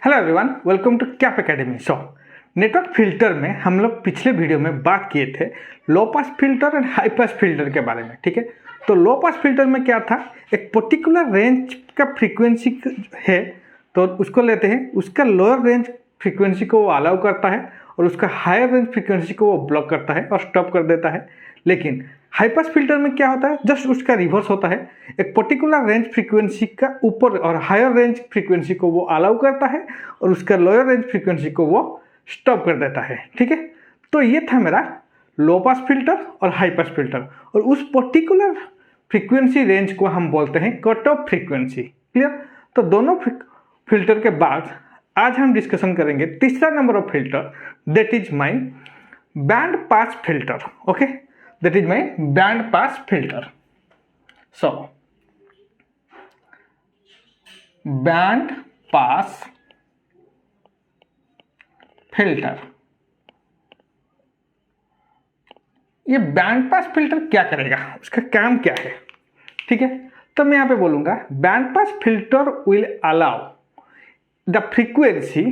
Hello everyone, welcome to Cap academy. So network filter में हम लोग पिछले वीडियो में बात किए थे low pass filter and high pass filter के बारे में। ठीक है, तो लो पास फिल्टर में क्या था, एक पर्टिकुलर रेंज का फ्रीक्वेंसी है तो उसको लेते हैं, उसका लोअर रेंज फ्रीक्वेंसी को वो अलाउ करता है और उसका हायर रेंज फ्रीक्वेंसी को वो ब्लॉक करता है और स्टॉप कर देता है। लेकिन हाई पास फिल्टर में क्या होता है, जस्ट उसका रिवर्स होता है, एक पर्टिकुलर रेंज फ्रीक्वेंसी का ऊपर और हायर रेंज फ्रीक्वेंसी को वो अलाउ करता है और उसका लोअर रेंज फ्रीक्वेंसी को वो स्टॉप कर देता है। ठीक है, तो ये था मेरा लो पास फिल्टर और हाई पास फिल्टर, और उस पर्टिकुलर फ्रीक्वेंसी रेंज को हम बोलते हैं कट ऑफ फ्रीक्वेंसी। क्लियर? तो दोनों फिल्टर के बाद आज हम डिस्कशन करेंगे तीसरा number of filter, that is my band pass filter. Okay, that is my band pass filter. So band pass filter, ये बैंड पास फिल्टर क्या करेगा, उसका काम क्या है? ठीक है, तो मैं यहां पे बोलूंगा band pass filter will allow the frequency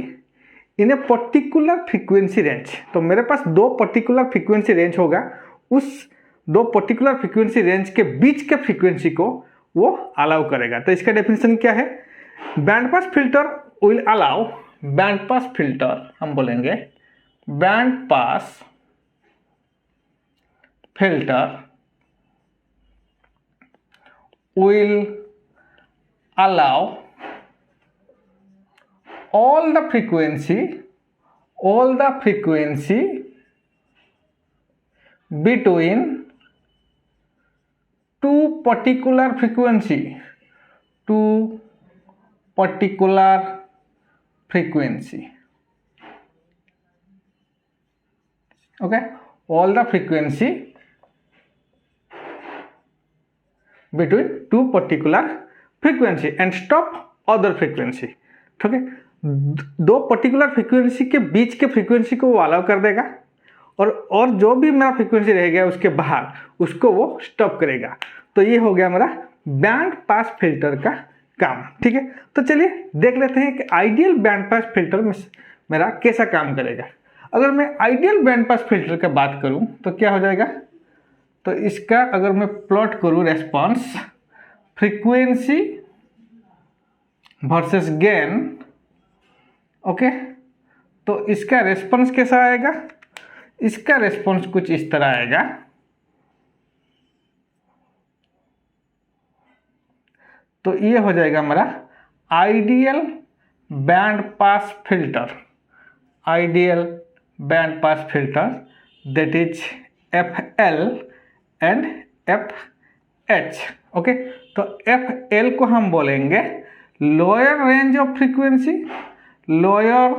in a particular frequency range. तो मेरे पास दो पर्टिकुलर फ्रीक्वेंसी रेंज होगा, उस दो पर्टिकुलर फ्रीक्वेंसी रेंज के बीच के फ्रीक्वेंसी को वो अलाउ करेगा। तो इसका डेफिनेशन क्या है? Band pass filter will allow, band pass filter हम बोलेंगे band pass filter will allow all the frequency between two particular frequency, okay, all the frequency between two particular frequency and stop other frequency। ठीक है, दो particular frequency के बीच के frequency को वो allow कर देगा और जो भी मेरा फ्रीक्वेंसी रहेगा उसके बाहर उसको वो स्टॉप करेगा। तो ये हो गया मेरा बैंड पास फिल्टर का काम। ठीक है, तो चलिए देख लेते हैं कि आइडियल बैंड पास फिल्टर में मेरा कैसा काम करेगा। अगर मैं आइडियल बैंड पास फिल्टर की बात करूं तो क्या हो जाएगा, तो इसका अगर मैं प्लॉट करूं response frequency versus gain, okay, तो इसका रेस्पॉन्स कैसा आएगा? इसका रेस्पॉन्स कुछ इस तरह आएगा। तो ये हो जाएगा हमारा ideal band pass filter, ideal band pass filter, that is FL and FH। Okay, तो FL को हम बोलेंगे lower range of frequency, lower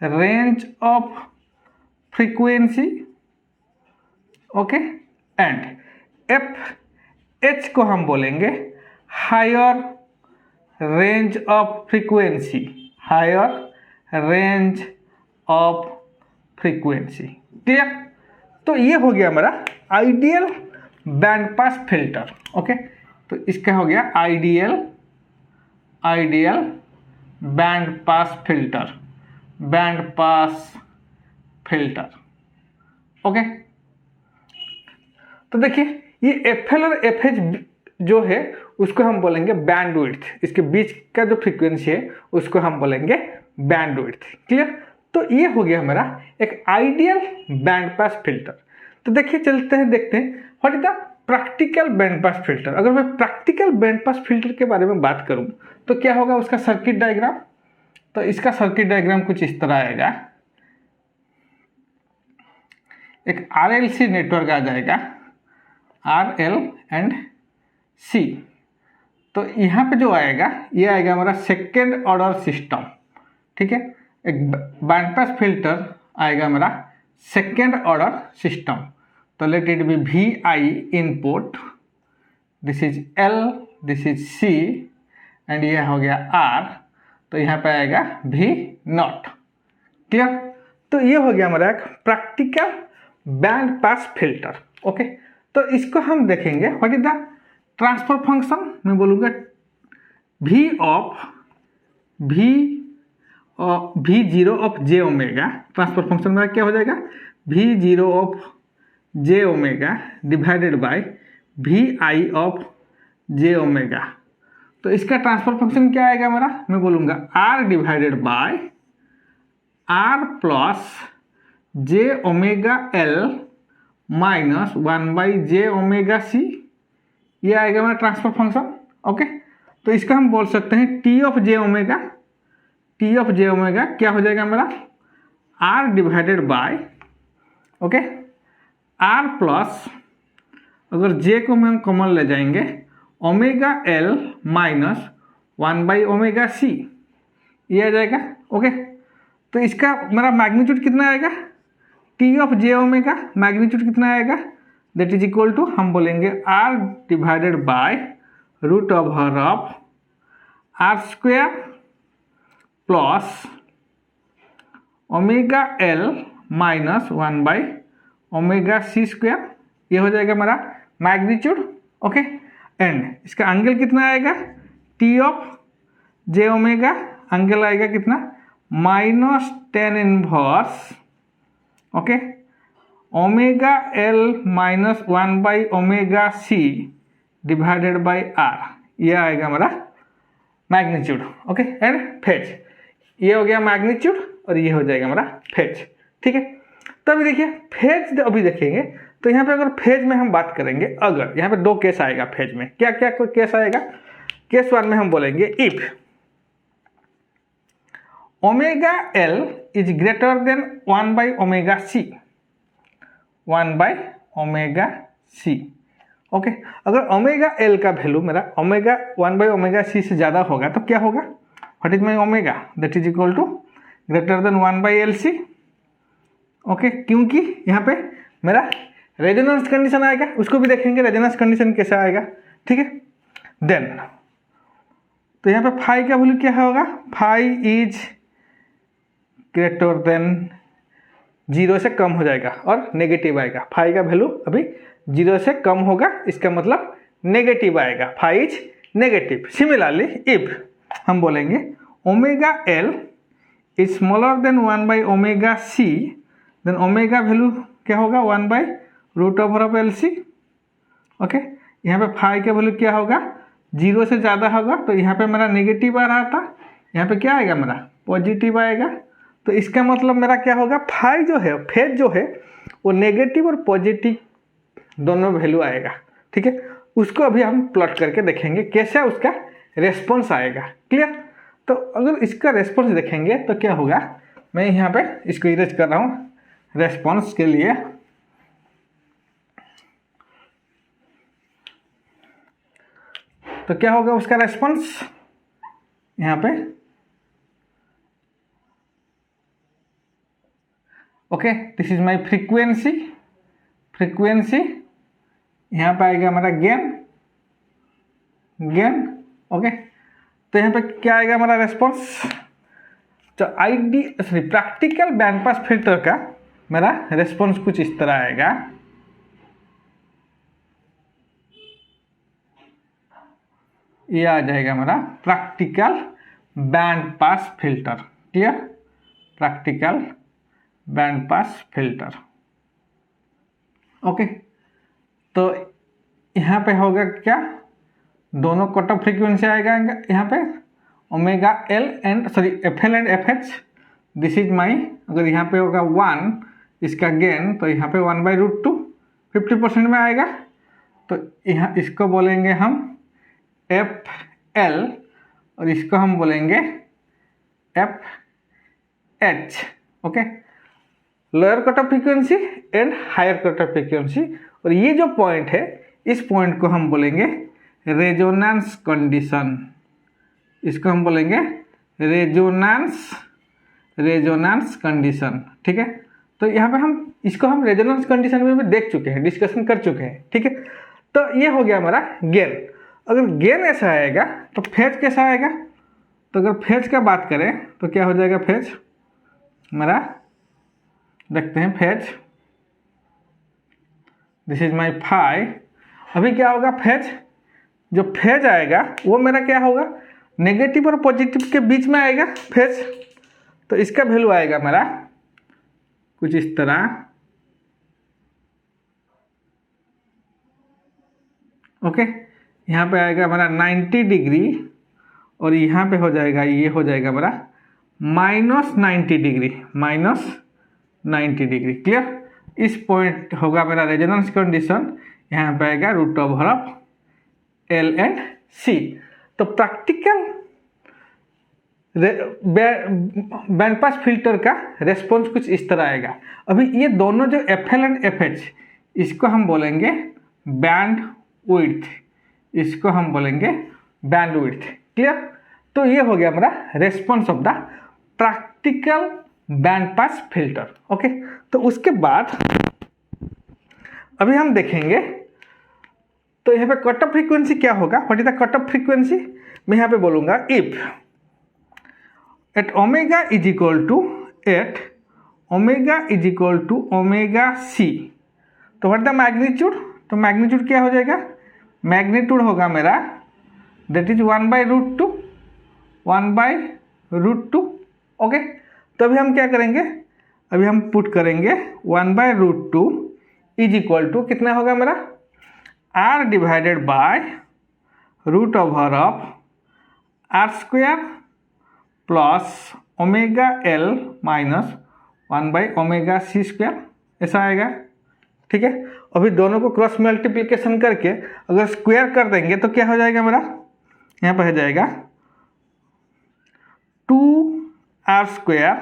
range of frequency, okay, and FH को हम बोलेंगे higher range of frequency, higher range of frequency. Clear? तो ये हो गया हमारा ideal band pass filter. Okay, तो इसका हो गया ideal band pass filter, band pass filter. Okay, तो देखिए ये FL और FH जो है उसको हम बोलेंगे बैंडविड्थ, इसके बीच का जो फ्रीक्वेंसी है उसको हम बोलेंगे बैंडविड्थ। क्लियर? तो ये हो गया हमारा एक आइडियल बैंड पास फिल्टर। तो देखिए चलते हैं, देखते हैं what is the practical band pass filter. अगर मैं प्रैक्टिकल बैंड पास फिल्टर के बारे में बात करूं तो क्या होगा उसका सर्किट डायग्राम। तो इसका सर्किट डायग्राम कुछ इस तरह आएगा, एक RLC नेटवर्क आ जाएगा, RL एंड C। तो यहाँ पे जो आएगा ये आएगा हमारा सेकेंड ऑर्डर सिस्टम। ठीक है, एक बैंड पास फिल्टर आएगा हमारा सेकेंड ऑर्डर सिस्टम। तो let it be VI input, this is L, this is C and ये हो गया R। तो यहाँ पे आएगा V0। क्लियर? तो ये हो गया हमारा एक practical band pass filter. Okay, तो इसको हम देखेंगे what is the transfer function. मैं बोलूँगा V और V zero of J omega, transfer function मेरा क्या हो जाएगा, V zero of J omega divided by V I of J omega. तो इसका ट्रांसफर फंक्शन क्या आएगा मेरा, मैं बोलूँगा R divided by R plus J omega L minus 1/j⍵c, ये आएगा मेरा ट्रांसफर फंक्शन। ओके, तो इसका हम बोल सकते हैं टी ऑफ जे ओमेगा क्या हो जाएगा मेरा, R divided by okay R plus, अगर जे को हम कॉमन ले जाएंगे, ओमेगा एल माइनस 1/ω⍵c, ये आ जाएगा। ओके, तो इसका मेरा मैग्नीट्यूड कितना आएगा, T of J omega magnitude कितना आएगा, दैट इज इक्वल टू हम बोलेंगे R divided by root over of R square plus omega L minus 1/ω⍵c square, ये हो जाएगा मेरा मैग्नीट्यूड। ओके, एंड इसका एंगल कितना आएगा, T of J omega angle आएगा कितना, -tan inverse okay omega L minus 1/ω⍵c divided by R, ये आएगा हमारा मैग्नीट्यूड। ओके, एंड फेज, ये हो गया मैग्नीट्यूड और ये हो जाएगा हमारा फेज। ठीक है, तो अभी देखिए फेज, अभी देखेंगे तो यहाँ पे अगर फेज में हम बात करेंगे, अगर यहाँ पे दो केस आएगा फेज में, क्या क्या कोई केस आएगा। केस वन में हम बोलेंगे if omega L is greater than 1/ω⍵c, 1/ω⍵c। Okay, अगर ओमेगा एल का वैल्यू मेरा ओमेगा 1/ω⍵c से ज़्यादा होगा तो क्या होगा, what is my omega, that is equal to greater than 1/LC। Okay, क्योंकि यहाँ पे मेरा रेजोनेंस कंडीशन आएगा, उसको भी देखेंगे रेजोनेंस कंडीशन कैसा आएगा। ठीक है, देन तो यहाँ पे फाई का वैल्यू क्या होगा, फाई इज ग्रेटर देन 0 से कम हो जाएगा और नेगेटिव आएगा, फाई का वैल्यू अभी 0 से कम होगा, इसका मतलब नेगेटिव आएगा, phi is negative. Similarly if हम बोलेंगे omega L is smaller than 1/ω⍵c, then omega value क्या होगा, 1/√LC। ओके, यहाँ पे फाई का वैल्यू क्या होगा, 0 से ज़्यादा होगा, तो यहाँ पे मेरा नेगेटिव आ रहा था, यहाँ पे क्या आएगा मेरा पॉजिटिव आएगा। तो इसका मतलब मेरा क्या होगा, फाई जो है, फेज जो है वो नेगेटिव और पॉजिटिव दोनों वैल्यू आएगा। ठीक है, उसको अभी हम प्लॉट करके देखेंगे कैसा उसका रेस्पॉन्स आएगा। क्लियर, तो अगर इसका रेस्पॉन्स देखेंगे तो क्या होगा, मैं यहाँ पे इसको इरेज कर रहा हूँ रेस्पॉन्स के लिए। तो क्या होगा उसका रेस्पॉन्स, यहाँ पे okay this is my frequency, यहाँ पे आएगा हमारा गेन। ओके, तो यहाँ पे क्या आएगा हमारा रेस्पॉन्स, तो प्रैक्टिकल बैंड पास फिल्टर का मेरा रेस्पॉन्स कुछ इस तरह आएगा। ये आ जाएगा हमारा practical band pass filter. Clear, practical band pass filter. Okay, तो यहाँ पे होगा क्या, दोनों कट ऑफ फ्रीक्वेंसी आएगा यहाँ पे omega L and FL and FH, this is माई, अगर यहाँ पे होगा 1 इसका गेन, तो यहाँ पे 1/√2 50% में आएगा, तो यहाँ इसको बोलेंगे हम FL और इसको हम बोलेंगे FH। Okay, lower cut off frequency and higher cut off frequency, और ये जो पॉइंट है इस पॉइंट को हम बोलेंगे रेजोनेंस कंडीशन, इसको हम बोलेंगे रेजोनेंस कंडीशन। ठीक है, तो यहाँ पे हम इसको हम रेजोनेंस कंडीशन में भी देख चुके हैं, डिस्कशन कर चुके हैं। ठीक है, तो ये हो गया हमारा गेन। अगर गेन ऐसा आएगा तो फेज कैसा आएगा, तो अगर फेज का बात करें तो क्या हो जाएगा फेज मेरा, देखते हैं phase, this is my phi. अभी क्या होगा फेज, जो फेज आएगा वो मेरा क्या होगा, नेगेटिव और पॉजिटिव के बीच में आएगा फेज। तो इसका वैल्यू आएगा मेरा कुछ इस तरह। ओके, यहाँ पे आएगा हमारा 90 डिग्री और यहाँ पे हो जाएगा, ये हो जाएगा मेरा -90 डिग्री, -90 डिग्री। क्लियर? इस पॉइंट होगा मेरा रेजोनेंस कंडीशन। यहाँ पे आएगा √L/C। तो प्रैक्टिकल बैंड पास फिल्टर का रेस्पॉन्स कुछ इस तरह आएगा। अभी ये दोनों जो FL एंड FH, इसको हम बोलेंगे बैंड विड्थ, इसको हम बोलेंगे बैंड विड्थ। क्लियर? तो ये हो गया हमारा response of the practical band pass filter. Okay, तो उसके बाद अभी हम देखेंगे तो यहाँ पे कट ऑफ फ्रीक्वेंसी क्या होगा। What is the cut off frequency? मैं यहाँ पे बोलूँगा if at omega is equal to omega C, तो व्हाट द मैग्नीट्यूड? तो मैग्नीट्यूड क्या हो जाएगा? मैग्नीट्यूड होगा मेरा दैट इज 1/√2, 1/√2। ओके, तो अभी हम क्या करेंगे? अभी हम पुट करेंगे 1/√2 इज इक्वल टू कितना होगा मेरा? R divided by √of R² plus omega L minus 1/ωc², ऐसा आएगा। ठीक है, अभी दोनों को क्रॉस मल्टीप्लिकेशन करके अगर स्क्वायर कर देंगे तो क्या हो जाएगा मेरा? यहाँ पर हो जाएगा 2R²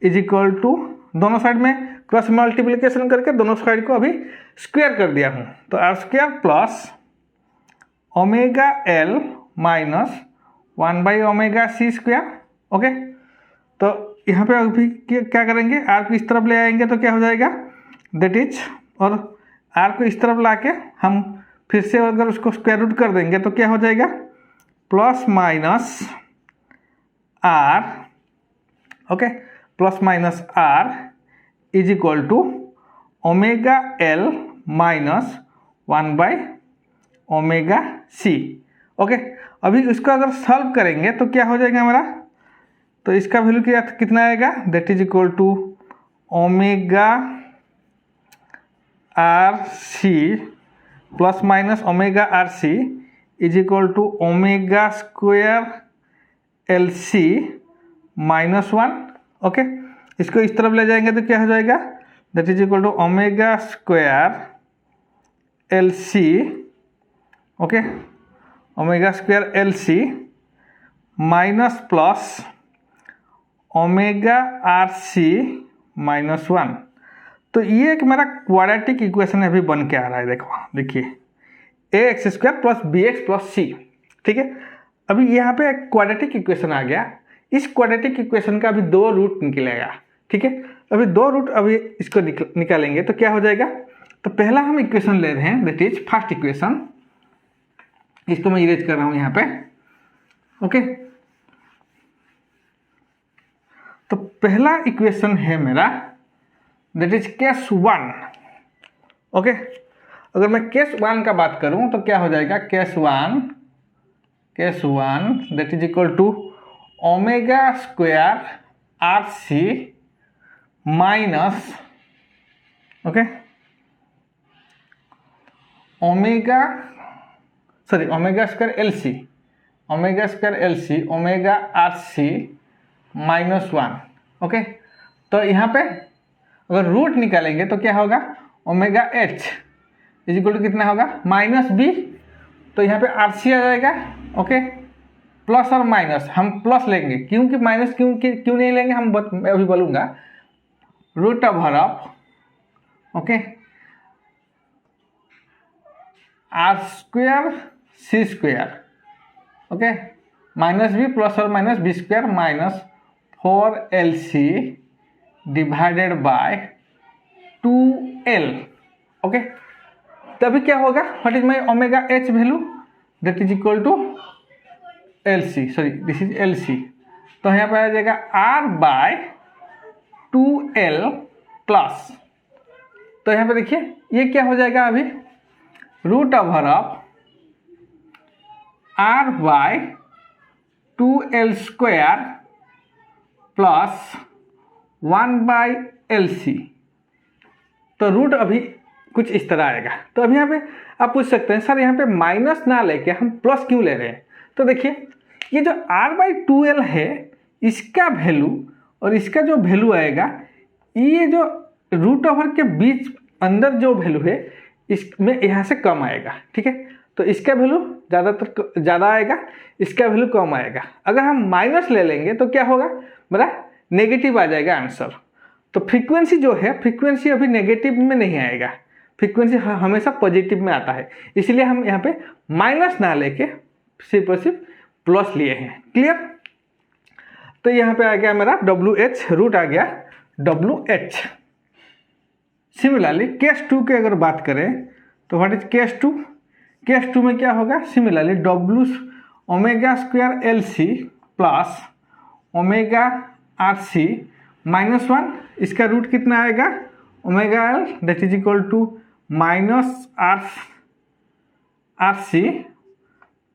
इज इक्वल टू, दोनों साइड में क्रॉस मल्टीप्लिकेशन करके दोनों साइड को अभी स्क्वायर कर दिया हूँ, तो R² plus omega L minus 1/ωc²। Okay, तो यहाँ पे अभी क्या करेंगे? R को इस तरफ ले आएंगे तो क्या हो जाएगा? दैट इज, और R को इस तरफ लाके हम फिर से अगर उसको स्क्वायर रूट कर देंगे तो क्या हो जाएगा? Plus minus R, okay, plus minus R is equal to omega L minus 1/ωc। Okay, अभी इसको अगर सॉल्व करेंगे तो क्या हो जाएगा हमारा? तो इसका वैल्यू कितना आएगा? That is equal to omega RC plus minus omega RC is equal to ओमेगा² LC -1। ओके, इसको इस तरफ ले जाएंगे तो क्या हो जाएगा? दैट इज इक्वल टू ओमेगा² LC, ओके, ओमेगा² LC minus plus omega RC -1। तो ये एक मेरा क्वाड्रेटिक इक्वेशन अभी बन के आ रहा है। देखिए ax² plus bx plus c। ठीक है, अभी यहाँ पे एक क्वाड्रेटिक इक्वेशन आ गया। इस क्वाड्रेटिक इक्वेशन का अभी 2 रूट निकलेगा। ठीक है, अभी 2 रूट अभी इसको निकालेंगे तो क्या हो जाएगा? तो पहला हम इक्वेशन ले रहे हैं, दैट इज फर्स्ट इक्वेशन। इसको मैं इरेज कर रहा हूँ यहाँ पे। ओके, तो पहला इक्वेशन है मेरा दैट इज केस 1। ओके, अगर मैं केस 1 का बात करूं तो क्या हो जाएगा? Case 1 that is equal to ओमेगा² RC माइनस, ओके, ओमेगा² LC ओमेगा RC -1। ओके, तो यहाँ पे अगर रूट निकालेंगे तो क्या होगा? Omega H is equal to कितना होगा? -b। तो यहाँ पे RC आ जाएगा। ओके, प्लस और माइनस हम प्लस लेंगे, क्योंकि माइनस क्यों नहीं लेंगे हम अभी बोलूँगा। √ऑफ, okay, R² C², okay, -b plus और minus b² minus 4LC divided by 2L। Okay, तभी क्या होगा? What is my omega H value? That is equal to LC, sorry this is LC। तो यहाँ पर आ जाएगा R/2L प्लस, तो यहाँ पे देखिए ये क्या हो जाएगा? अभी √ऑफ R/2L² प्लस 1/LC। तो रूट अभी कुछ इस तरह आएगा। तो अभी यहाँ पे आप पूछ सकते हैं सर यहाँ पे माइनस ना लेके हम प्लस क्यों ले रहे हैं। तो देखिए ये जो r/2l है इसका वैल्यू और इसका जो वैल्यू आएगा, ये जो रूट ओवर के बीच अंदर जो वैल्यू है इसमें यहाँ से कम आएगा। ठीक है, तो इसका वैल्यू ज़्यादातर ज़्यादा आएगा, इसका वैल्यू कम आएगा। अगर हम माइनस ले लेंगे तो क्या होगा, मेरा नेगेटिव आ जाएगा आंसर। तो फ्रीक्वेंसी जो है, फ्रीक्वेंसी अभी नेगेटिव में नहीं आएगा, फ्रीक्वेंसी हमेशा पॉजिटिव में आता है। इसलिए हम यहाँ पे माइनस ना लेके सिर्फ और सिर्फ प्लस लिए हैं। क्लियर। तो यहाँ पे आ गया मेरा WH, रूट आ गया WH। सिमिलरली केस 2 की अगर बात करें तो व्हाट इज केस 2। केस 2 में क्या होगा, सिमिलरली ω²LC प्लस ω/RC -1, इसका रूट कितना आएगा ω/L that is equal to -RC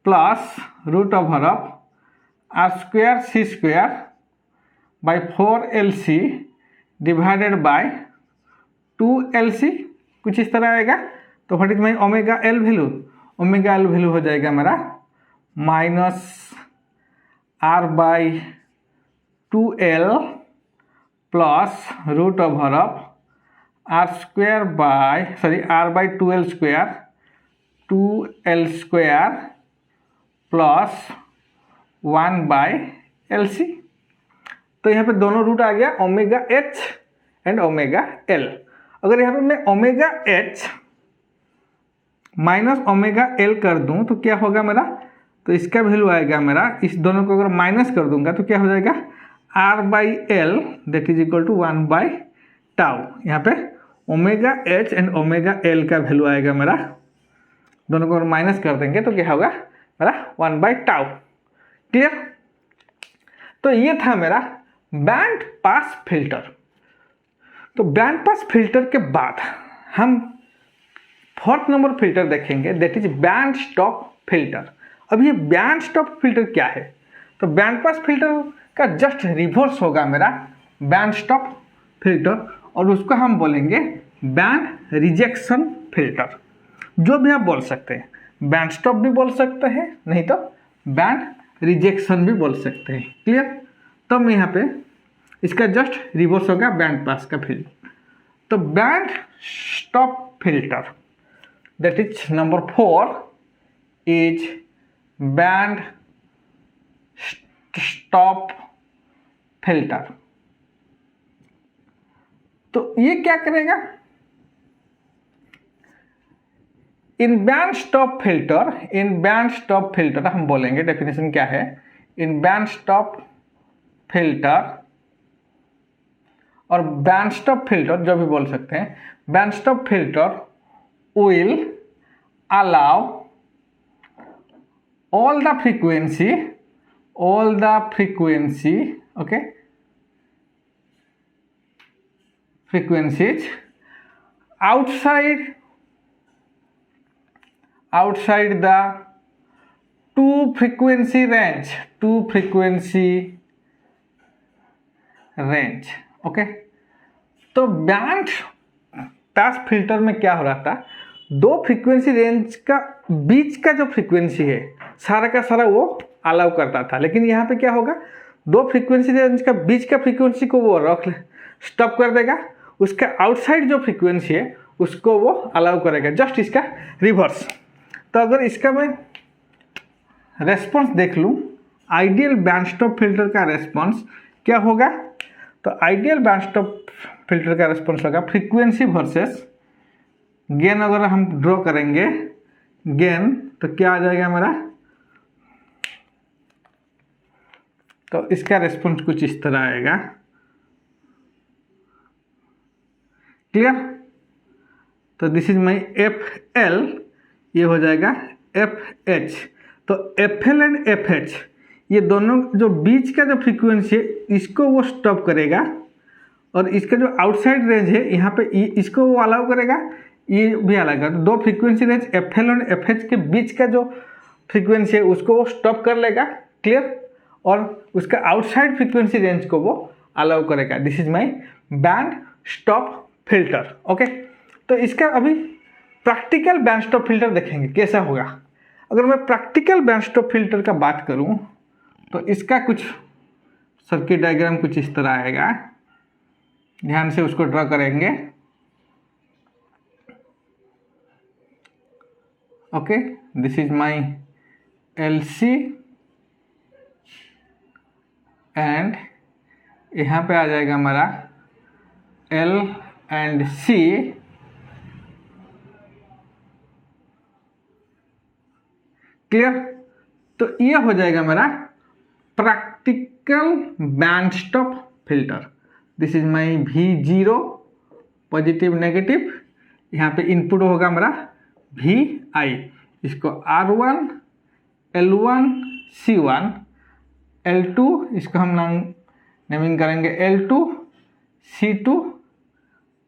plus root over of R²C²/4LC divided by 2LC, कुछ इस तरह आएगा। तो what is my ω/L value, ω/L value हो जाएगा मेरा -R/2L plus root over of R/2L² 2L² plus 1/LC। तो यहाँ पे दोनों रूट आ गया ω/H एंड ω/L। अगर यहाँ पे मैं ω/H माइनस ω/L कर दूं तो क्या होगा मेरा, तो इसका वैल्यू आएगा मेरा, इस दोनों को अगर माइनस कर दूंगा तो क्या हो जाएगा R/L that is equal to 1/τ। यहाँ पे ω/H एंड ω/L का वैल्यू आएगा मेरा, दोनों को अगर माइनस कर देंगे तो क्या होगा मेरा 1/τ। क्लियर। तो ये था मेरा बैंड पास फिल्टर। तो बैंड पास फिल्टर के बाद हम 4th नंबर फिल्टर देखेंगे that is band stop filter. अब ये बैंड स्टॉप फिल्टर क्या है, तो बैंड पास फिल्टर का जस्ट रिवर्स होगा मेरा बैंड स्टॉप फिल्टर, और उसको हम बोलेंगे बैंड रिजेक्शन फिल्टर। जो भी आप बोल सकते हैं, बैंड स्टॉप भी बोल सकते हैं, नहीं तो बैंड रिजेक्शन भी बोल सकते हैं। क्लियर। तो मैं यहाँ पे इसका जस्ट रिवर्स होगा बैंड पास का फिल्टर। तो band stop filter that is number 4 is band stop filter. तो ये क्या करेगा, इन बैंड स्टॉप फिल्टर हम बोलेंगे डेफिनेशन क्या है, इन बैंड स्टॉप फिल्टर और बैंड स्टॉप फिल्टर जो भी बोल सकते हैं, band stop filter will allow all the frequency okay, frequencies outside the two frequency range okay. तो बैंड पास फिल्टर में क्या हो रहा था, दो फ्रीक्वेंसी रेंज का बीच का जो फ्रीक्वेंसी है सारा का सारा वो अलाउ करता था, लेकिन यहाँ पे क्या होगा, दो फ्रीक्वेंसी रेंज का बीच का फ्रीक्वेंसी को वो स्टॉप कर देगा, उसका आउटसाइड जो फ्रीक्वेंसी है उसको वो अलाउ करेगा, जस्ट इसका रिवर्स। तो अगर इसका मैं रेस्पॉन्स देख लूँ, आइडियल बैंड स्टॉप फिल्टर का रेस्पॉन्स क्या होगा, तो आइडियल बैंड स्टॉप फिल्टर का रेस्पॉन्स होगा फ्रीक्वेंसी वर्सेस गेन। अगर हम ड्रॉ करेंगे गेन तो क्या आ जाएगा मेरा, तो इसका रेस्पॉन्स कुछ इस तरह आएगा। क्लियर। तो दिस इज माई FL, ये हो जाएगा FH। तो FL एंड FH ये दोनों जो बीच का जो फ्रीक्वेंसी है इसको वो स्टॉप करेगा, और इसका जो आउटसाइड रेंज है यहाँ पे इसको वो अलाउ करेगा, ये भी अलाउ करेगा। तो दो फ्रीक्वेंसी रेंज FL और FH के बीच का जो फ्रीक्वेंसी है उसको वो स्टॉप कर लेगा। क्लियर। और उसका आउटसाइड फ्रीक्वेंसी रेंज को वो अलाउ करेगा। This is my band stop filter. Okay, तो इसका अभी प्रैक्टिकल बैंड स्टॉप फिल्टर देखेंगे कैसा होगा। अगर मैं प्रैक्टिकल बैंड स्टॉप फिल्टर का बात करूं तो इसका कुछ सर्किट डायग्राम कुछ इस तरह आएगा, ध्यान से उसको ड्रॉ करेंगे। Okay, this is my LC and यहाँ पे आ जाएगा हमारा L एंड C। क्लियर? तो ये हो जाएगा मेरा practical band stop filter. This is my V0 positive negative, यहाँ पे इनपुट होगा मेरा VI, इसको R1 L1 C1 L2, इसको हम नेमिंग करेंगे L2 C2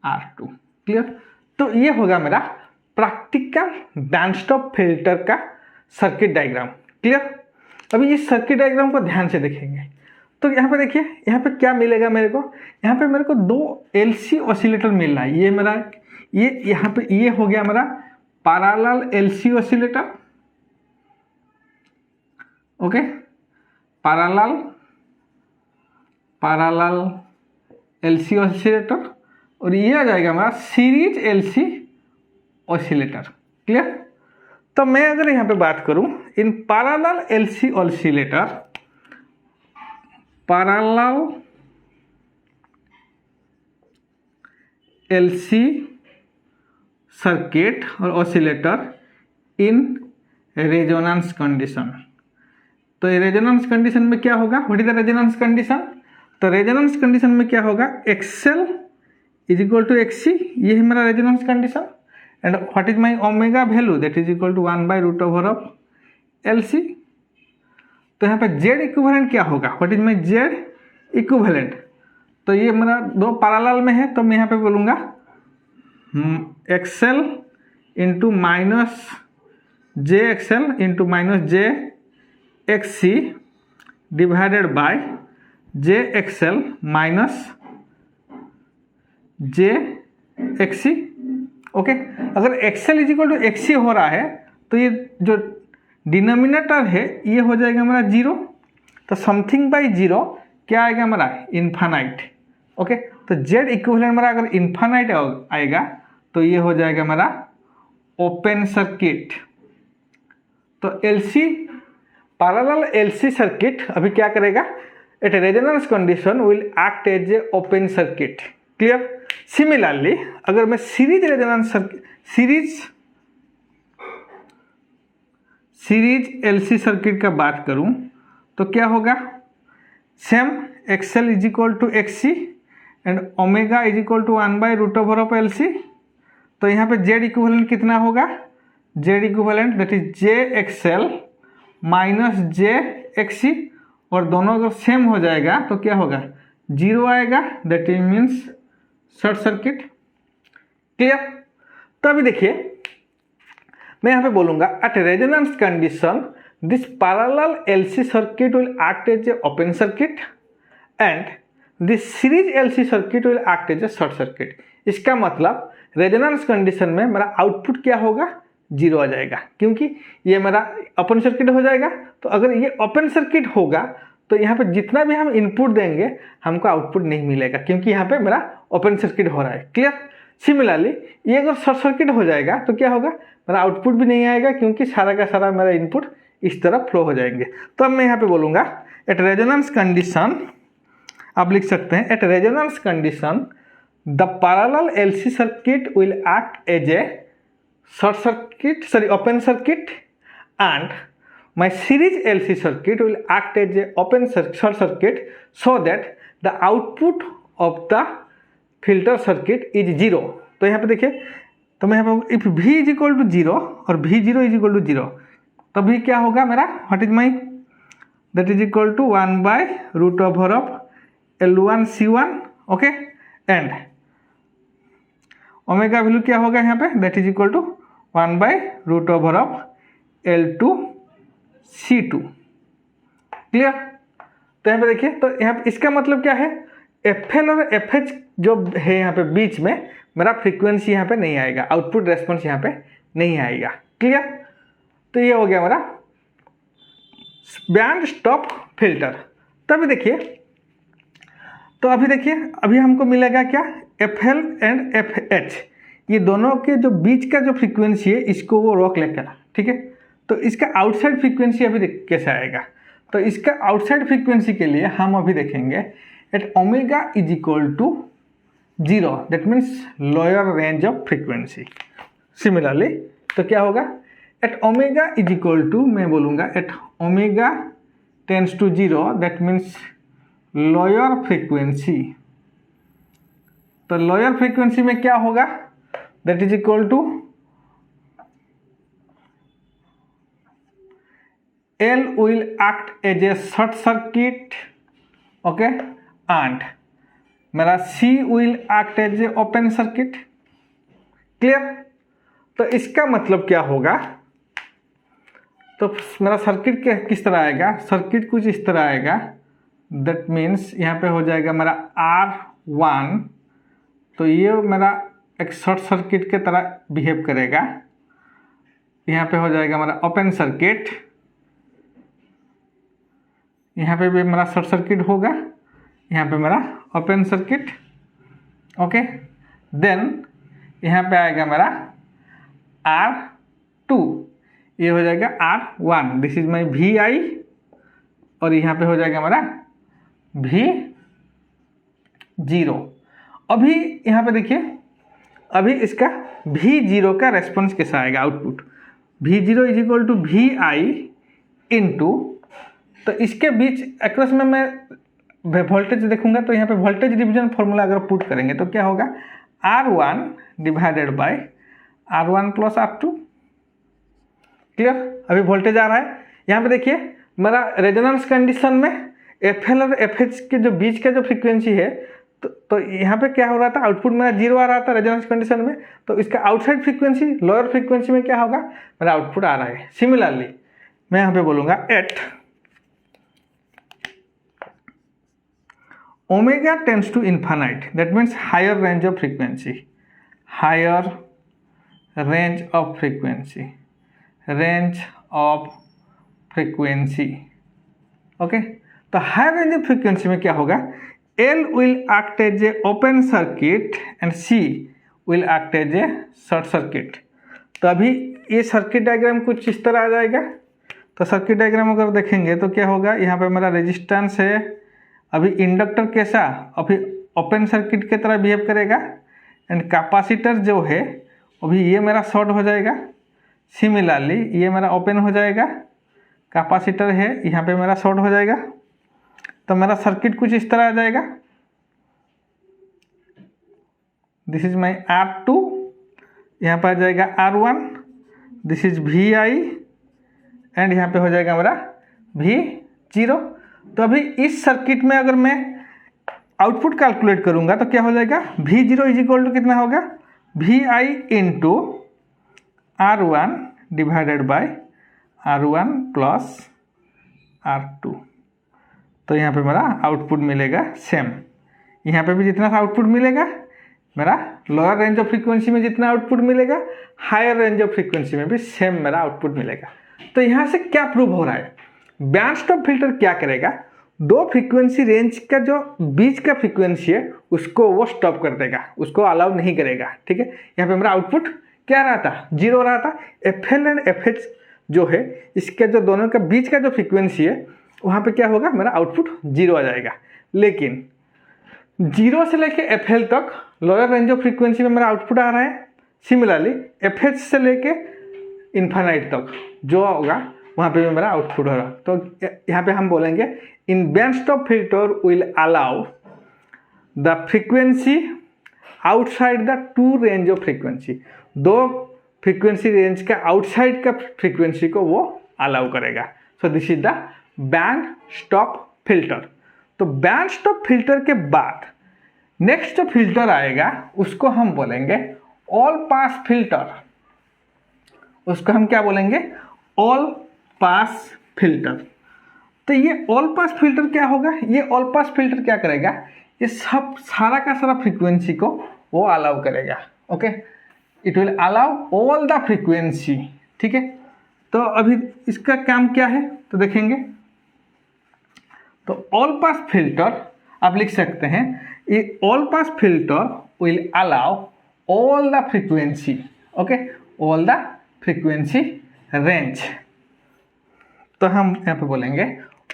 R2। क्लियर? तो ये होगा मेरा प्रैक्टिकल बैंड स्टॉप फिल्टर का सर्किट डायग्राम। क्लियर? अभी इस सर्किट डायग्राम को ध्यान से देखेंगे तो यहाँ पे देखिए, यहाँ पे क्या मिलेगा मेरे को, यहाँ पे मेरे को दो LC ऑसिलेटर मिल रहा है। ये मेरा यहाँ पे ये हो गया मेरा parallel LC oscillator. Okay, parallel LC oscillator, और ये आ जाएगा हमारा सीरीज LC ऑसिलेटर। क्लियर? तो मैं अगर यहाँ पे बात करूं in parallel LC oscillator, parallel LC circuit और ऑसिलेटर इन रेजोनेंस कंडीशन। तो ये रेजोनेंस कंडीशन में क्या होगा, what is the resonance condition? तो रेजोनेंस कंडीशन में क्या होगा, XL is equal to XC, ये है मेरा resonance condition. And what is my omega value, that is equal to 1/√ऑफ LC। तो यहाँ पे Z इक्विवेलेंट क्या होगा, what is my Z equivalent? तो ये मेरा दो पैरेलल में है, तो मैं यहाँ पे बोलूँगा XL into minus JXL into minus JXC divided by JXL minus JXC। Okay, अगर XL is equal to XC हो रहा है तो ये जो डिनोमिनेटर है ये हो जाएगा हमारा 0, तो समथिंग बाई 0 क्या आएगा हमारा, इन्फानाइट। ओके, तो Z इक्विवेलेंट हमारा अगर इन्फानाइट आएगा तो ये हो जाएगा हमारा ओपन सर्किट। तो LC पैरेलल LC सर्किट अभी क्या करेगा, at resonance condition will act as a open circuit. Clear? Similarly अगर मैं series resonance series LC circuit का बात करूं तो क्या होगा, same XL is equal to XC and omega is equal to 1/√ऑफ LC। तो यहाँ पे Z इक्विवेलेंट कितना होगा, Z equivalent that is JXL minus JXC, और दोनों अगर सेम हो जाएगा तो क्या होगा, 0 आएगा, that is means short circuit. Clear? तो अभी देखिए मैं यहाँ पे बोलूँगा at resonance condition this parallel LC circuit will act as a open circuit and this series LC circuit will act as a short circuit. इसका मतलब रेजोनेंस कंडीशन में मेरा आउटपुट क्या होगा, 0 आ जाएगा, क्योंकि ये मेरा ओपन सर्किट हो जाएगा। तो अगर ये ओपन सर्किट होगा तो यहाँ पे जितना भी हम इनपुट देंगे हमको आउटपुट नहीं मिलेगा, क्योंकि यहाँ पे मेरा ओपन सर्किट हो रहा है। क्लियर? सिमिलरली ये अगर शॉर्ट सर्किट हो जाएगा तो क्या होगा, मेरा आउटपुट भी नहीं आएगा, क्योंकि सारा का सारा मेरा इनपुट इस तरफ फ्लो हो जाएंगे। तो अब मैं यहाँ पे बोलूँगा एट रेजोनेंस कंडीशन, आप लिख सकते हैं at resonance condition the parallel LC circuit will act as a short circuit, open circuit, and my series LC circuit will act as a short circuit, so that the output of the filter circuit is 0। तो यहाँ पे देखिए, तो मैं यहाँ पे if V is equal to 0 और V0 is equal to 0, तभी क्या होगा मेरा, what is my, that is equal to 1/√ऑफ L1 C1। Okay, and omega value क्या होगा यहाँ पे, दैट इज इक्वल टू 1/√ऑफ L2 C2। क्लियर? तो यहाँ पे देखिए, तो यहाँ पे इसका मतलब क्या है, FL और FH जो है यहाँ पे बीच में मेरा फ्रीक्वेंसी यहाँ पे नहीं आएगा, आउटपुट रेस्पॉन्स यहाँ पे नहीं आएगा। क्लियर? तो ये हो गया मेरा बैंड स्टॉप फिल्टर। तभी देखिए, तो अभी देखिए, अभी हमको मिलेगा क्या, FL एंड FH, ये दोनों के जो बीच का जो फ्रीक्वेंसी है इसको वो रोक लेकर, ठीक है। तो इसका आउटसाइड फ्रीक्वेंसी अभी कैसे आएगा, तो इसका आउटसाइड फ्रीक्वेंसी के लिए हम अभी देखेंगे at omega is equal to 0, that means lower range of frequency. Similarly तो क्या होगा, at omega is equal to, मैं बोलूँगा at omega tends to 0, that means lower frequency. तो लोअर फ्रीक्वेंसी में क्या होगा, that is equal to L will act as a short circuit, okay, and मेरा C will act as a open circuit। Clear? तो इसका मतलब क्या होगा, तो मेरा सर्किट किस तरह आएगा, सर्किट कुछ इस तरह आएगा, दैट मीन्स यहाँ पे हो जाएगा मेरा R1, तो ये मेरा एक शॉर्ट सर्किट के तरह बिहेव करेगा। यहाँ पे हो जाएगा मेरा ओपन सर्किट, यहाँ पे भी मेरा शॉर्ट सर्किट होगा, यहाँ पे मेरा ओपन सर्किट, ओके। देन यहाँ पे आएगा मेरा R2, ये हो जाएगा R1, this is my VI, और यहाँ पे हो जाएगा मेरा V0। अभी यहाँ पे देखिए, अभी इसका V0 का रेस्पॉन्स कैसा आएगा, output V0 is equal to VI into, तो इसके बीच अक्रॉस में मैं वोल्टेज देखूंगा, तो यहाँ पे वोल्टेज डिवीजन फॉर्मूला अगर पुट करेंगे तो क्या होगा, R1 divided by R1 plus R2। Clear? अभी वोल्टेज आ रहा है, यहाँ पे देखिए मेरा रेजोनेंस कंडीशन में FL और FH के जो बीच का जो फ्रीक्वेंसी है, तो यहाँ पे क्या हो रहा था, आउटपुट मेरा 0 आ रहा था रेजोनेंस कंडीशन में, तो इसका आउटसाइड फ्रीक्वेंसी, लोअर फ्रीक्वेंसी में क्या होगा, मेरा आउटपुट आ रहा है। सिमिलरली मैं यहाँ पे बोलूँगा at omega tends to infinite, that means higher range of frequency, higher range of frequency, range of frequency, okay. तो हायर रेंज ऑफ फ्रीक्वेंसी में क्या होगा, L will act as a open circuit and C will act as a short circuit। तो अभी ये circuit diagram कुछ इस तरह आ जाएगा। तो सर्किट डायग्राम अगर देखेंगे तो क्या होगा, यहाँ पे मेरा रेजिस्टेंस है, अभी इंडक्टर कैसा, अभी ओपन सर्किट की तरह बिहेव करेगा, एंड कैपेसिटर जो है अभी ये मेरा शॉर्ट हो जाएगा। सिमिलरली ये मेरा ओपन हो जाएगा, कैपेसिटर है यहाँ पे मेरा शॉर्ट हो जाएगा, तो मेरा सर्किट कुछ इस तरह आ जाएगा। दिस इज माई R2, यहाँ पर आ जाएगा R1, this is VI, and यहाँ पे हो जाएगा मेरा V0। तो अभी इस सर्किट में अगर मैं आउटपुट कैलकुलेट करूँगा तो क्या हो जाएगा, V0 इज इक्वल टू कितना होगा, VI into R1 divided by R1 plus R2। तो यहाँ पे मेरा आउटपुट मिलेगा सेम, यहाँ पे भी जितना सा आउटपुट मिलेगा, मेरा लोअर रेंज ऑफ फ्रीक्वेंसी में जितना आउटपुट मिलेगा, हायर रेंज ऑफ फ्रीक्वेंसी में भी सेम मेरा आउटपुट मिलेगा। तो यहाँ से क्या प्रूव हो रहा है, बैंड स्टॉप फिल्टर क्या करेगा, दो फ्रीक्वेंसी रेंज का जो बीच का फ्रीक्वेंसी है उसको वो स्टॉप कर देगा, उसको अलाउ नहीं करेगा। ठीक है, यहाँ पे मेरा आउटपुट क्या रहा था, 0 रहा था। FL एंड FH जो है इसके जो दोनों का बीच का जो फ्रीक्वेंसी है वहाँ पे क्या होगा, मेरा आउटपुट 0 आ जाएगा। लेकिन 0 से लेके FL तक लोअर रेंज ऑफ फ्रीक्वेंसी में मेरा आउटपुट आ रहा है। सिमिलरली FH से लेके इन्फानाइट तक जो होगा वहाँ पे भी मेरा आउटपुट होगा। तो यहाँ पे हम बोलेंगे in band stop filter will allow the frequency outside the two range of frequency, दो फ्रीक्वेंसी रेंज का आउटसाइड का फ्रीक्वेंसी को वो अलाउ करेगा। So this is the band stop filter. तो बैंड स्टॉप फिल्टर के बाद नेक्स्ट जो फिल्टर आएगा उसको हम बोलेंगे ऑल पास फिल्टर। उसको हम क्या बोलेंगे, ऑल पास फिल्टर। तो ये ऑल पास फिल्टर क्या होगा, ये ऑल पास फिल्टर क्या करेगा, ये सब सारा का सारा फ्रीक्वेंसी को वो अलाउ करेगा। Okay, it will allow all the frequency. ठीक है, तो अभी इसका काम क्या है तो देखेंगे। तो ऑल पास फिल्टर आप लिख सकते हैं, ये all pass filter will allow all the frequency. Okay, all the frequency range. तो हम यहाँ पे बोलेंगे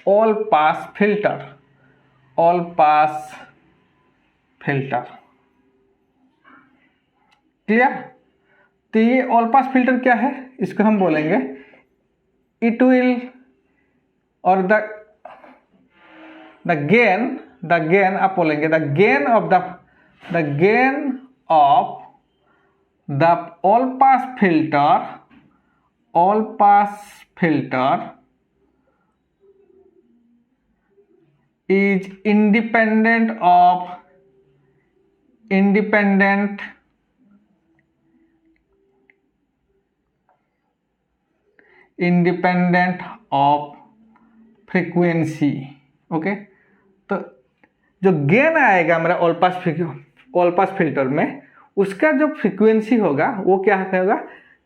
all pass filter, all pass filter. Clear? तो ये ऑल पास फिल्टर क्या है, इसको हम बोलेंगे इट विल और द गेन आप बोलेंगे the gain of the all pass filter is independent of frequency. Okay, तो जो गेन आएगा मेरा ऑल पास फिल्टर में, उसका जो फ्रीक्वेंसी होगा वो क्या होगा,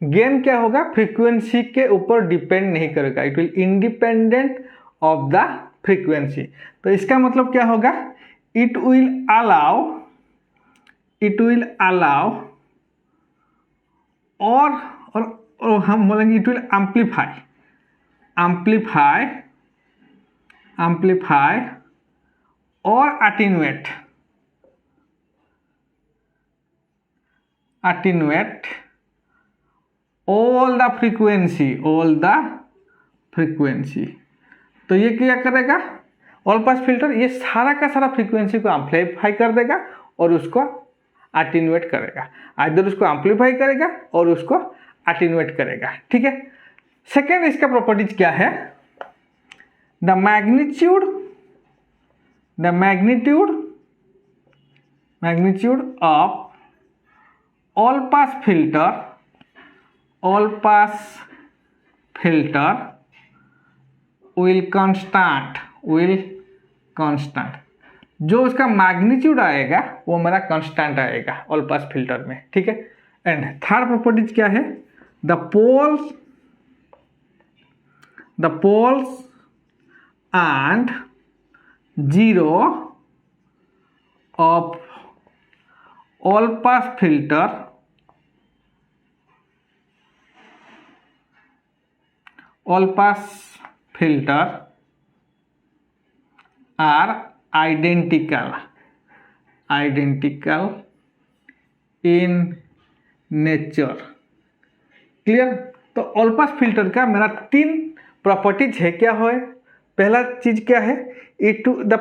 गेन क्या होगा, फ्रीक्वेंसी के ऊपर डिपेंड नहीं करेगा, it will independent of the frequency. तो इसका मतलब क्या होगा, इट विल अलाउ और हम बोलेंगे इट विल एम्पलीफाई और अटेन्यूएट ऑल द फ्रीक्वेंसी। तो ये क्या करेगा, ऑल पास फिल्टर ये सारा का सारा फ्रीक्वेंसी को एम्पलीफाई कर देगा और उसको अटेन्यूएट करेगा, आइदर उसको एम्पलीफाई करेगा और उसको अटेन्यूएट करेगा। ठीक है, सेकेंड इसका प्रॉपर्टीज क्या है, the magnitude of all pass filter will constant. जो उसका मैग्नीट्यूड आएगा वो मेरा कांस्टेंट आएगा ऑल पास फिल्टर में। ठीक है, एंड थर्ड प्रॉपर्टीज क्या है, the poles and zero of all pass filter are identical in nature. Clear? तो ऑल पास फिल्टर का मेरा 3 प्रॉपर्टीज है। क्या है, पहला चीज क्या है, the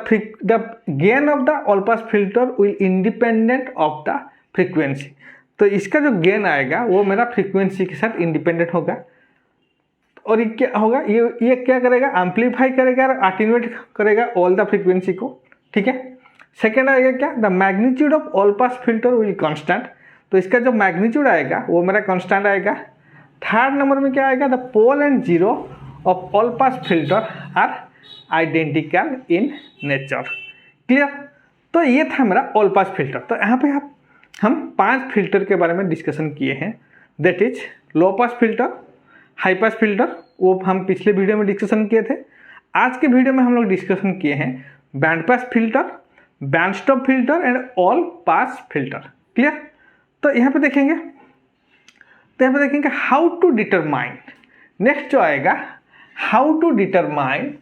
gain of the all pass filter will independent of the frequency. तो इसका जो गेन आएगा वो मेरा फ्रीक्वेंसी के साथ इंडिपेंडेंट होगा। और ये क्या होगा, ये क्या करेगा, एम्पलीफाई करेगा और अटेन्यूएट करेगा ऑल द फ्रीक्वेंसी को। ठीक है, सेकेंड आएगा क्या, the magnitude of all pass filter will constant. तो इसका जो मैग्नीट्यूड आएगा वो मेरा कांस्टेंट आएगा। थर्ड नंबर में क्या आएगा, the pole and zero of all pass filter are identical in nature. Clear? तो ये था मेरा ऑल पास फिल्टर। तो यहाँ पे हम 5 फिल्टर के बारे में डिस्कशन किए हैं, that is low pass filter, high pass filter, वो हम पिछले वीडियो में डिस्कशन किए थे। आज के वीडियो में हम लोग डिस्कशन किए हैं band pass filter, band stop filter and all pass filter. Clear? तो यहाँ पे देखेंगे हाउ टू डिटरमाइन, नेक्स्ट जो आएगा how to determine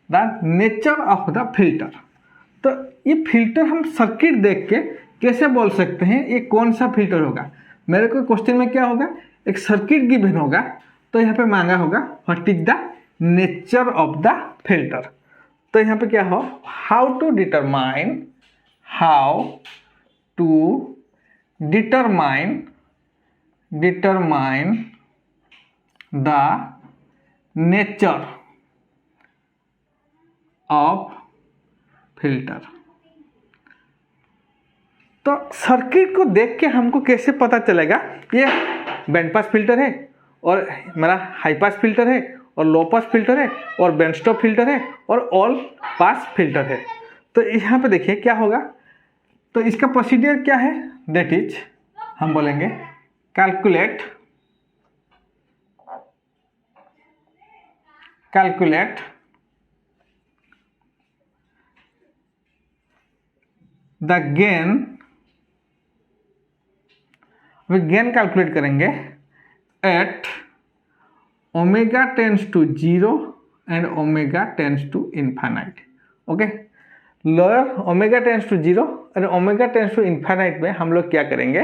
the nature of the filter. तो ये फिल्टर हम सर्किट देख के कैसे बोल सकते हैं ये कौन सा फिल्टर होगा। मेरे को क्वेश्चन में क्या होगा, एक सर्किट गिवन होगा, तो यहाँ पे मांगा होगा what is the nature of the filter. तो यहाँ पे क्या हो, how to determine the nature of filter. तो सर्किट को देख के हमको कैसे पता चलेगा ये बैंड पास फिल्टर है और मेरा हाई पास फिल्टर है और लो पास फिल्टर है और बैंड स्टॉप फिल्टर है और ऑल पास फिल्टर है। तो यहाँ पे देखिए क्या होगा, तो इसका प्रोसीजर क्या है, दैट इज हम बोलेंगे कैलकुलेट द गेन, अभी गेन कैलकुलेट करेंगे at omega tends to 0 and omega tends to infinite. Okay, lower omega tends to 0 और ओमेगा टेंड्स टू इन्फाइनाइट में हम लोग क्या करेंगे,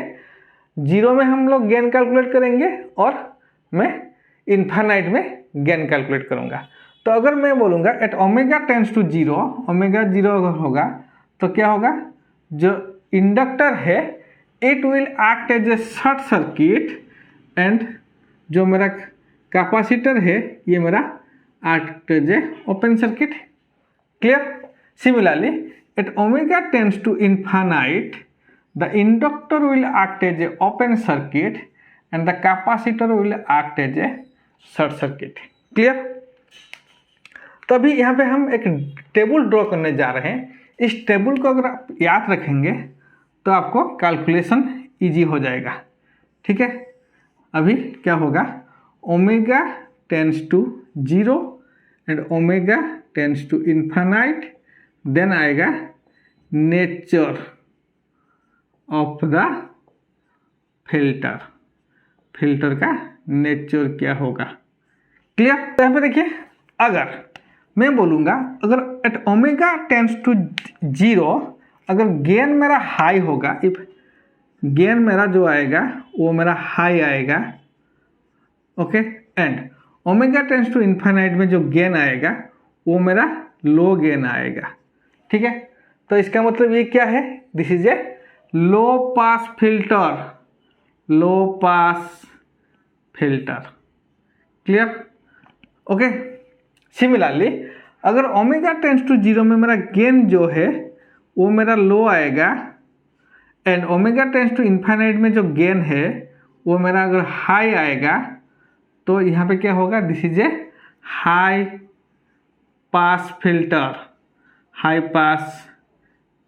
0 में हम लोग गेन कैलकुलेट करेंगे और मैं इन्फाइनाइट में गेन कैलकुलेट करूंगा। तो अगर मैं बोलूँगा at omega tends to 0, omega 0 अगर होगा तो क्या होगा, जो इंडक्टर है it will act as a short circuit and जो मेरा कैपेसिटर है ये मेरा act as a open circuit. Clear? Similarly at omega tends to infinite the inductor will act as a open circuit and the capacitor will act as a short circuit। Clear? तो अभी यहाँ पे हम एक table draw करने जा रहे हैं। इस टेबल को अगर आप याद रखेंगे तो आपको कैलकुलेशन इजी हो जाएगा। ठीक है, अभी क्या होगा, omega tends to 0 and omega tends to infinite, then आएगा nature of the filter, filter का नेचर क्या होगा। क्लियर? तो यहाँ पे देखिए, अगर मैं बोलूँगा अगर एट ओमेगा टेंड्स टू 0 अगर गेन मेरा हाई होगा, इफ गेन मेरा जो आएगा वो मेरा हाई आएगा, okay, and omega tends to infinite में जो गेन आएगा वो मेरा लो गेन आएगा। ठीक है, तो इसका मतलब ये क्या है, this is a low pass filter, low pass filter. Clear? Okay, similarly अगर ओमेगा टेंड्स टू 0 में मेरा गेन जो है वो मेरा लो आएगा and omega tends to infinite में जो गेन है वो मेरा अगर हाई आएगा तो यहाँ पे क्या होगा, this is a high pass filter, high pass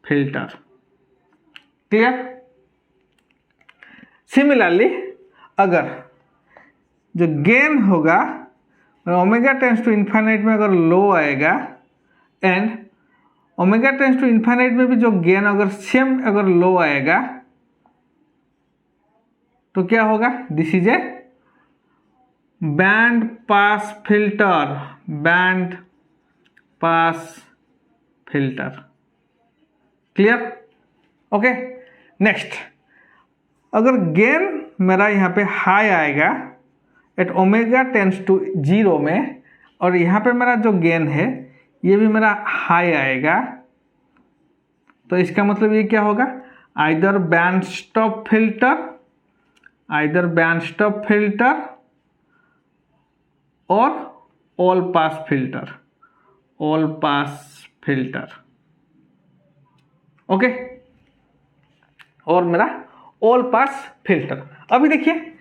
filter. Clear? Similarly अगर जो गेन होगा ओमेगा टेंड्स टू इन्फाइनाइट में अगर लो आएगा and omega tends to infinite में भी जो गेन अगर सेम अगर लो आएगा तो क्या होगा, this is A band pass filter, band pass filter. Clear? Okay, next अगर गेन मेरा यहाँ पे हाई आएगा एट ओमेगा टेंड्स टू 0 में और यहाँ पे मेरा जो गेन है ये भी मेरा हाई आएगा, तो इसका मतलब ये क्या होगा, either band stop filter, either band stop filter और all pass filter, all pass filter. Okay, और मेरा ऑल पास फिल्टर। अभी देखिए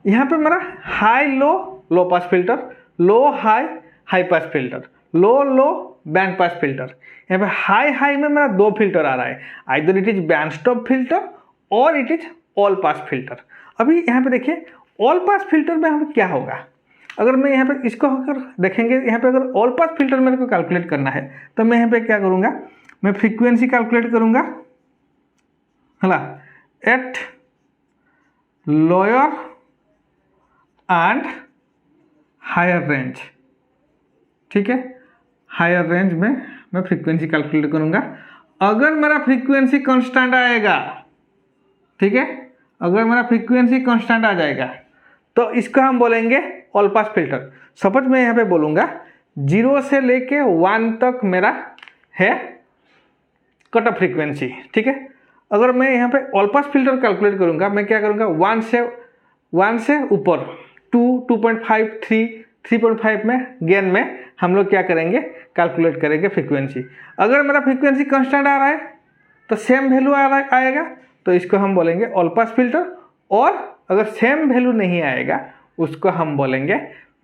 यहाँ पे मेरा हाई लो लो पास फिल्टर, लो हाई हाई पास फिल्टर, लो लो बैंड पास फिल्टर। यहाँ पे हाई हाई में मेरा दो फिल्टर आ रहा है, either it is band stop filter और it is all pass filter. अभी यहाँ पे देखिए ऑल पास फिल्टर में यहाँ पे क्या होगा, अगर मैं यहाँ पे इसको अगर देखेंगे, यहाँ पे अगर ऑल पास फिल्टर मेरे को कैलकुलेट करना है तो मैं यहाँ पे क्या करूँगा, मैं फ्रीक्वेंसी कैलकुलेट करूँगा, है ना, at lower and higher range. ठीक है, हायर रेंज में मैं फ्रीक्वेंसी कैलकुलेट करूँगा। अगर मेरा फ्रीक्वेंसी कांस्टेंट आएगा, ठीक है, अगर मेरा फ्रीक्वेंसी कांस्टेंट आ जाएगा तो इसको हम बोलेंगे ऑल पास फिल्टर। सपोज मैं यहाँ पे बोलूँगा 0 से लेके 1 तक मेरा है कट ऑफ फ्रीक्वेंसी। ठीक है, अगर मैं यहाँ पे ऑल पास फिल्टर कैलकुलेट करूँगा, मैं क्या करूँगा, 1 से ऊपर 2, 2.5, 3, 3.5 में गेन में हम लोग क्या करेंगे, कैलकुलेट करेंगे फ्रीक्वेंसी। अगर मेरा फ्रीक्वेंसी कांस्टेंट आ रहा है तो सेम वैल्यू आएगा, तो इसको हम बोलेंगे ऑल पास फिल्टर, और अगर सेम वैल्यू नहीं आएगा उसको हम बोलेंगे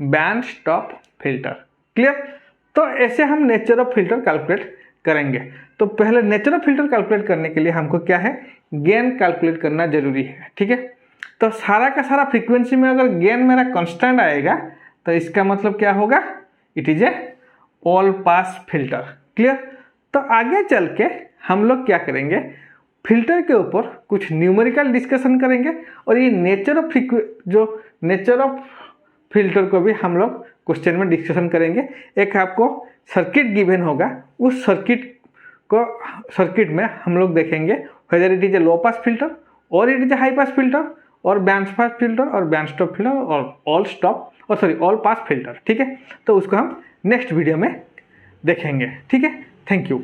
बैंड स्टॉप फिल्टर। क्लियर? तो ऐसे हम नेचर ऑफ फिल्टर कैलकुलेट करेंगे। तो पहले नेचुरल फिल्टर कैलकुलेट करने के लिए हमको क्या है, गेन कैलकुलेट करना जरूरी है, ठीक है। तो सारा का सारा फ्रीक्वेंसी में अगर गेन मेरा कांस्टेंट आएगा तो इसका मतलब क्या होगा, it is A all pass filter. Clear. तो आगे चल के हम लोग क्या करेंगे, फिल्टर के ऊपर कुछ न्यूमेरिकल डिस्कशन करेंगे और ये नेचर ऑफ फिल्टर को भी हम लोग क्वेश्चन में डिस्कशन करेंगे। एक आपको सर्किट गिवन होगा, उस सर्किट में हम लोग देखेंगे whether it is a low pass filter और it is a high pass filter और बैंड पास फिल्टर और बैंड स्टॉप फिल्टर और ऑल पास फिल्टर, ठीक है। तो उसको हम नेक्स्ट वीडियो में देखेंगे, ठीक है। Thank you.